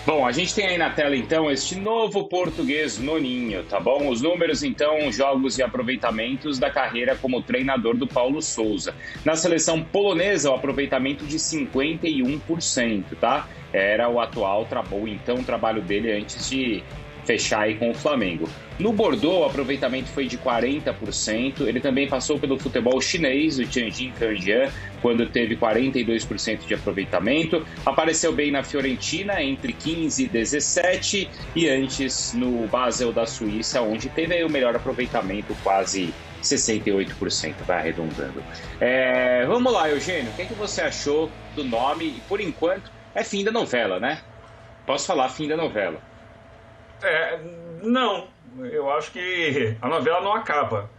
Bom, a gente tem aí na tela então este novo português noninho, tá bom? Os números então, jogos e aproveitamentos da carreira como treinador do Paulo Sousa. Na seleção polonesa, o aproveitamento de 51%, tá? Era o atual trabalho dele antes de fechar aí com o Flamengo. No Bordeaux, o aproveitamento foi de 40%. Ele também passou pelo futebol chinês, o Tianjin Canjian, quando teve 42% de aproveitamento. Apareceu bem na Fiorentina, entre 15 e 17%. E antes no Basel da Suíça, onde teve aí o melhor aproveitamento, quase 68%, vai arredondando. Vamos lá, Eugênio, o que você achou do nome? E por enquanto, é fim da novela, né? Posso falar fim da novela. Não, eu acho que a novela não acaba.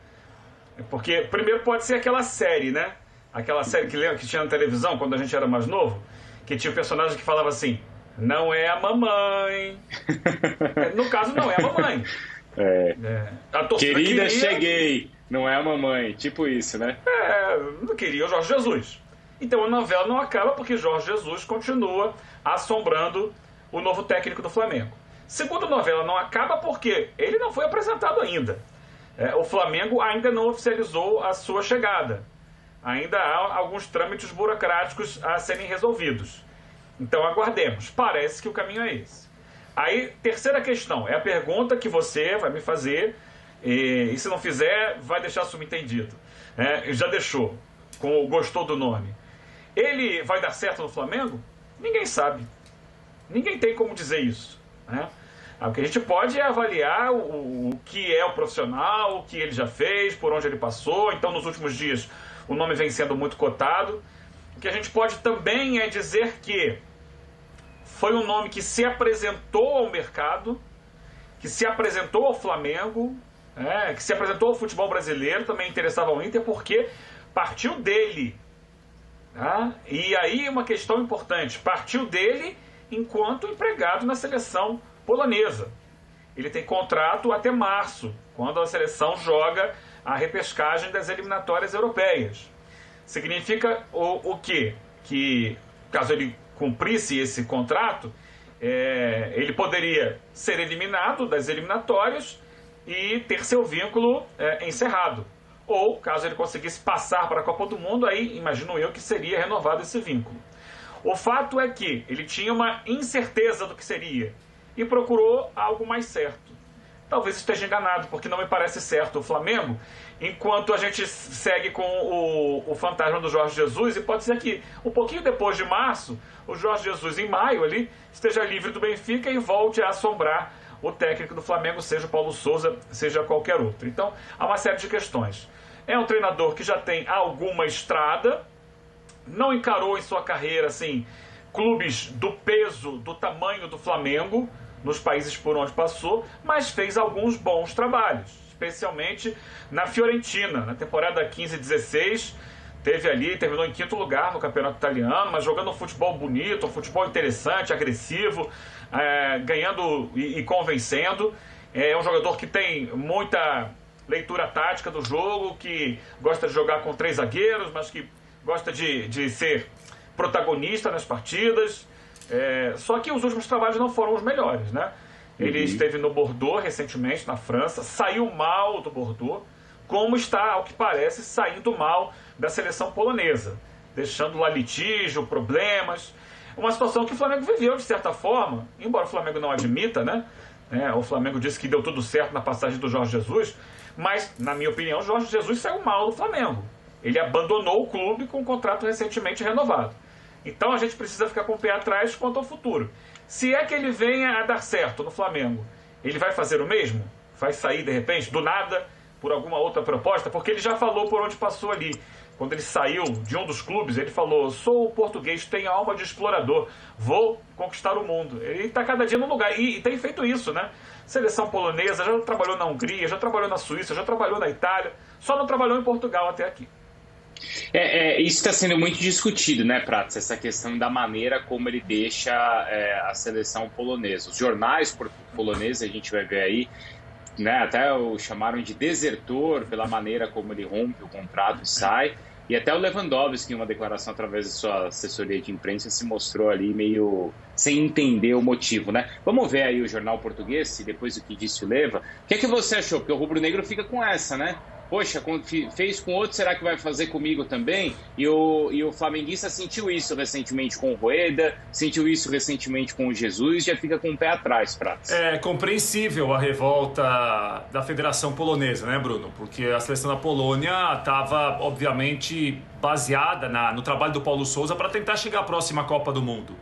Porque, primeiro, pode ser aquela série, né? Aquela série que tinha na televisão quando a gente era mais novo, que tinha um personagem que falava assim: não é a mamãe. No caso, não é a mamãe. A torcida Querida, cheguei, não é a mamãe. Tipo isso, né? Não queria o Jorge Jesus. Então a novela não acaba porque Jorge Jesus continua assombrando o novo técnico do Flamengo. Segundo, a novela não acaba porque ele não foi apresentado ainda. O Flamengo ainda não oficializou a sua chegada. Ainda há alguns trâmites burocráticos a serem resolvidos. Então aguardemos. Parece que o caminho é esse. Aí, terceira questão, é a pergunta que você vai me fazer, e se não fizer, vai deixar subentendido. Já deixou, gostou do nome. Ele vai dar certo no Flamengo? Ninguém sabe. Ninguém tem como dizer isso, né? O que a gente pode é avaliar o que é o profissional, o que ele já fez, por onde ele passou. Então, nos últimos dias, o nome vem sendo muito cotado. O que a gente pode também é dizer que foi um nome que se apresentou ao mercado, que se apresentou ao Flamengo, que se apresentou ao futebol brasileiro, também interessava ao Inter, porque partiu dele. E aí uma questão importante, partiu dele enquanto empregado na seleção polonesa. Ele tem contrato até março, quando a seleção joga a repescagem das eliminatórias europeias. Significa o quê? Que caso ele cumprisse esse contrato, ele poderia ser eliminado das eliminatórias e ter seu vínculo encerrado. Ou, caso ele conseguisse passar para a Copa do Mundo, aí imagino eu que seria renovado esse vínculo. O fato é que ele tinha uma incerteza do que seria e procurou algo mais certo. Talvez esteja enganado, porque não me parece certo o Flamengo, enquanto a gente segue com o fantasma do Jorge Jesus, e pode ser que um pouquinho depois de março, o Jorge Jesus, em maio ali, esteja livre do Benfica e volte a assombrar o técnico do Flamengo, seja o Paulo Sousa, seja qualquer outro. Então, há uma série de questões. É um treinador que já tem alguma estrada, não encarou em sua carreira assim clubes do peso, do tamanho do Flamengo, nos países por onde passou, mas fez alguns bons trabalhos, especialmente na Fiorentina, na temporada 15-16, terminou em 5º lugar no campeonato italiano, mas jogando um futebol bonito, um futebol interessante, agressivo, ganhando e convencendo. É um jogador que tem muita leitura tática do jogo, que gosta de jogar com 3 zagueiros, mas que gosta de ser protagonista nas partidas. Só que os últimos trabalhos não foram os melhores, né? Ele esteve no Bordeaux recentemente, na França, saiu mal do Bordeaux, como está, ao que parece, saindo mal da seleção polonesa, deixando lá litígio, problemas. Uma situação que o Flamengo viveu de certa forma, embora o Flamengo não admita, né? O Flamengo disse que deu tudo certo na passagem do Jorge Jesus, mas, na minha opinião, o Jorge Jesus saiu mal do Flamengo. Ele abandonou o clube com um contrato recentemente renovado. Então a gente precisa ficar com o pé atrás quanto ao futuro. Se é que ele venha a dar certo no Flamengo, ele vai fazer o mesmo? Vai sair de repente, do nada, por alguma outra proposta? Porque ele já falou por onde passou ali. Quando ele saiu de um dos clubes, ele falou: sou português, tenho alma de explorador, vou conquistar o mundo. Ele está cada dia num lugar, e tem feito isso, né? Seleção polonesa, já trabalhou na Hungria, já trabalhou na Suíça, já trabalhou na Itália, só não trabalhou em Portugal até aqui. Isso está sendo muito discutido, né, Prats? Essa questão da maneira como ele deixa a seleção polonesa. Os jornais poloneses, a gente vai ver aí, né, até o chamaram de desertor pela maneira como ele rompe o contrato e sai. E até o Lewandowski, em uma declaração através de sua assessoria de imprensa, se mostrou ali meio sem entender o motivo, né? Vamos ver aí o jornal português, e depois do que disse o Leva. O que é que você achou? Porque o rubro-negro fica com essa, né? Poxa, fez com outro, será que vai fazer comigo também? E o flamenguista sentiu isso recentemente com o Rueda, sentiu isso recentemente com o Jesus, já fica com o pé atrás, Prats. É compreensível a revolta da Federação Polonesa, né, Bruno? Porque a seleção da Polônia estava, obviamente, baseada no trabalho do Paulo Sousa para tentar chegar à próxima Copa do Mundo.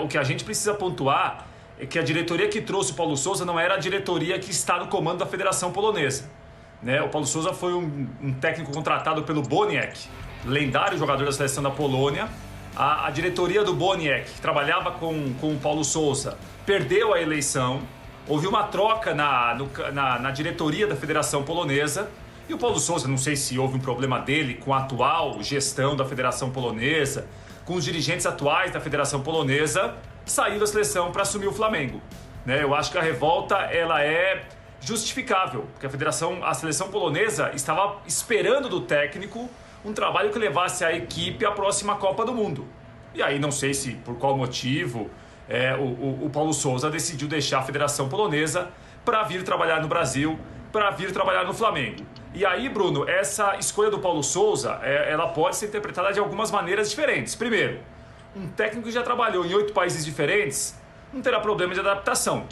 O que a gente precisa pontuar é que a diretoria que trouxe o Paulo Sousa não era a diretoria que está no comando da Federação Polonesa. Né? O Paulo Sousa foi um técnico contratado pelo Boniek, lendário jogador da seleção da Polônia. A diretoria do Boniek, que trabalhava com o Paulo Sousa, perdeu a eleição. Houve uma troca na diretoria da Federação Polonesa. E o Paulo Sousa, não sei se houve um problema dele com a atual gestão da Federação Polonesa, com os dirigentes atuais da Federação Polonesa, saiu da seleção para assumir o Flamengo. Né? Eu acho que a revolta ela é justificável, porque a seleção polonesa estava esperando do técnico um trabalho que levasse a equipe à próxima Copa do Mundo. E aí não sei se por qual motivo o Paulo Sousa decidiu deixar a Federação Polonesa para vir trabalhar no Brasil, para vir trabalhar no Flamengo. E aí, Bruno, essa escolha do Paulo Sousa, ela pode ser interpretada de algumas maneiras diferentes. Primeiro, um técnico que já trabalhou em 8 países diferentes não terá problema de adaptação.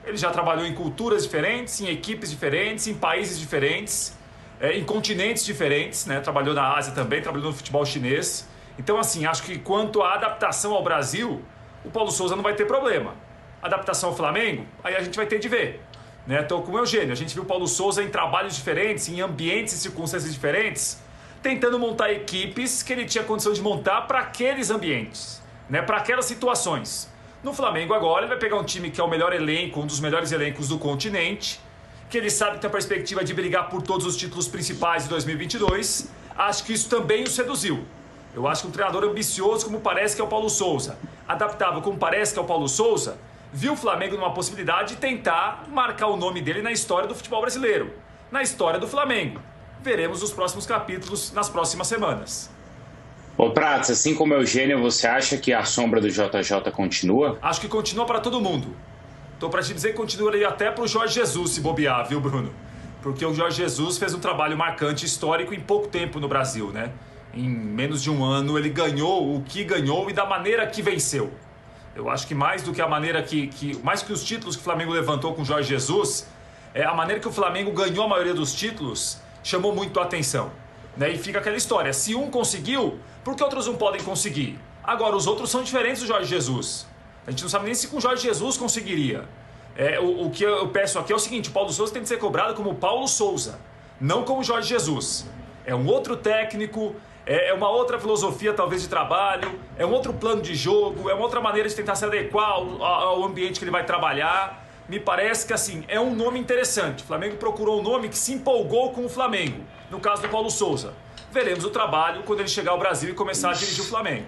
Ele já trabalhou em culturas diferentes, em equipes diferentes, em países diferentes, em continentes diferentes, né? Trabalhou na Ásia também, trabalhou no futebol chinês. Então, assim, acho que quanto à adaptação ao Brasil, o Paulo Sousa não vai ter problema. Adaptação ao Flamengo, aí a gente vai ter de ver. Né? Então, com o Eugênio, a gente viu o Paulo Sousa em trabalhos diferentes, em ambientes e circunstâncias diferentes, tentando montar equipes que ele tinha condição de montar para aqueles ambientes, né? Para aquelas situações. No Flamengo agora ele vai pegar um time que é o melhor elenco, um dos melhores elencos do continente, que ele sabe que tem a perspectiva de brigar por todos os títulos principais de 2022. Acho que isso também o seduziu. Eu acho que um treinador ambicioso como parece que é o Paulo Sousa, adaptável como parece que é o Paulo Sousa, viu o Flamengo numa possibilidade de tentar marcar o nome dele na história do futebol brasileiro, na história do Flamengo. Veremos os próximos capítulos nas próximas semanas. Ô Prats, assim como Eugênio, você acha que a sombra do JJ continua? Acho que continua para todo mundo. Tô para te dizer que continua ali até pro Jorge Jesus se bobear, viu, Bruno? Porque o Jorge Jesus fez um trabalho marcante, histórico em pouco tempo no Brasil, né? Em menos de um ano ele ganhou o que ganhou e da maneira que venceu. Eu acho que mais do que a maneira mais que os títulos que o Flamengo levantou com o Jorge Jesus, a maneira que o Flamengo ganhou a maioria dos títulos chamou muito a atenção. Né? E fica aquela história, se um conseguiu, por que outros não podem conseguir? Agora, os outros são diferentes do Jorge Jesus. A gente não sabe nem se com o Jorge Jesus conseguiria. O que eu peço aqui é o seguinte, o Paulo Sousa tem que ser cobrado como Paulo Sousa, não como Jorge Jesus. É um outro técnico, é uma outra filosofia talvez de trabalho, é um outro plano de jogo, é uma outra maneira de tentar se adequar ao ambiente que ele vai trabalhar. Me parece que assim, é um nome interessante. O Flamengo procurou um nome que se empolgou com o Flamengo, no caso do Paulo Sousa. Veremos o trabalho quando ele chegar ao Brasil e começar a dirigir o Flamengo.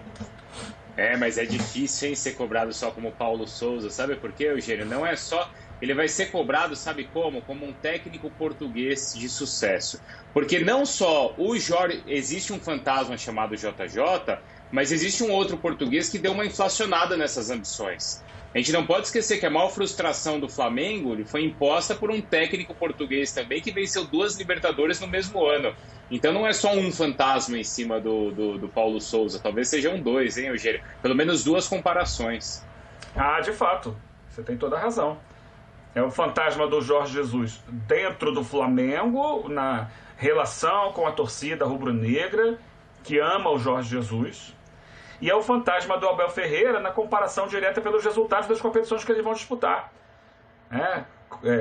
Mas é difícil, hein, ser cobrado só como Paulo Sousa. Sabe por quê, Eugênio? Não é só... Ele vai ser cobrado, sabe como? Como um técnico português de sucesso. Porque não só o Jorge... Existe um fantasma chamado JJ, mas existe um outro português que deu uma inflacionada nessas ambições. A gente não pode esquecer que a maior frustração do Flamengo foi imposta por um técnico português também que venceu 2 Libertadores no mesmo ano. Então não é só um fantasma em cima do Paulo Sousa, talvez sejam 2, hein, Eugênio? Pelo menos 2 comparações. De fato, você tem toda a razão. É o fantasma do Jorge Jesus dentro do Flamengo, na relação com a torcida rubro-negra, que ama o Jorge Jesus. E é o fantasma do Abel Ferreira na comparação direta pelos resultados das competições que eles vão disputar.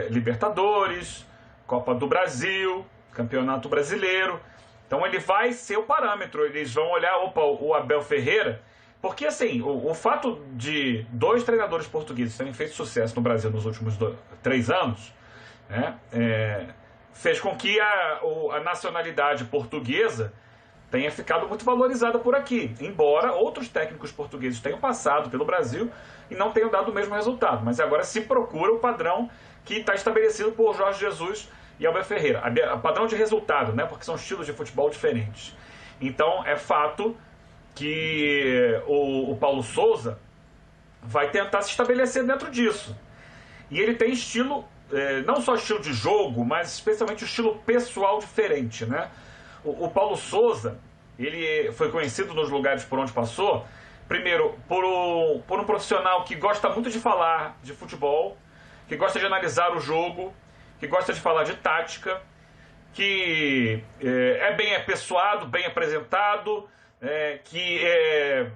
Libertadores, Copa do Brasil, Campeonato Brasileiro. Então ele vai ser o parâmetro. Eles vão olhar, o Abel Ferreira... Porque assim, o fato de 2 treinadores portugueses terem feito sucesso no Brasil nos últimos 3 anos, né, fez com que a nacionalidade portuguesa tenha ficado muito valorizada por aqui, embora outros técnicos portugueses tenham passado pelo Brasil e não tenham dado o mesmo resultado. Mas agora se procura o padrão que está estabelecido por Jorge Jesus e Abel Ferreira, o padrão de resultado, né, porque são estilos de futebol diferentes. Então é fato que o Paulo Souza vai tentar se estabelecer dentro disso. E ele tem estilo, não só estilo de jogo, mas especialmente o estilo pessoal diferente, né? O Paulo Souza, ele foi conhecido nos lugares por onde passou, primeiro, por um profissional que gosta muito de falar de futebol, que gosta de analisar o jogo, que gosta de falar de tática, que é bem apessoado, bem apresentado,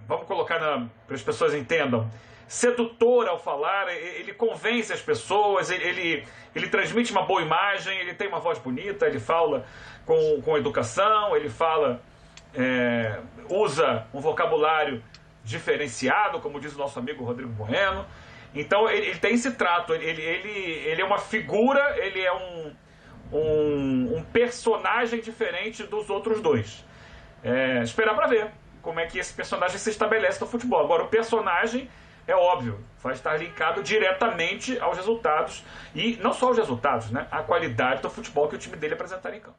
vamos colocar para as pessoas entendam, sedutor ao falar, ele convence as pessoas, ele transmite uma boa imagem, ele tem uma voz bonita, ele fala com educação, ele fala, usa um vocabulário diferenciado, como diz o nosso amigo Rodrigo Bueno. Então ele tem esse trato, ele é uma figura, ele é um personagem diferente dos outros dois. Esperar para ver como é que esse personagem se estabelece no futebol. Agora, o personagem, é óbvio, vai estar linkado diretamente aos resultados, e não só aos resultados, né? A qualidade do futebol que o time dele apresentar em campo.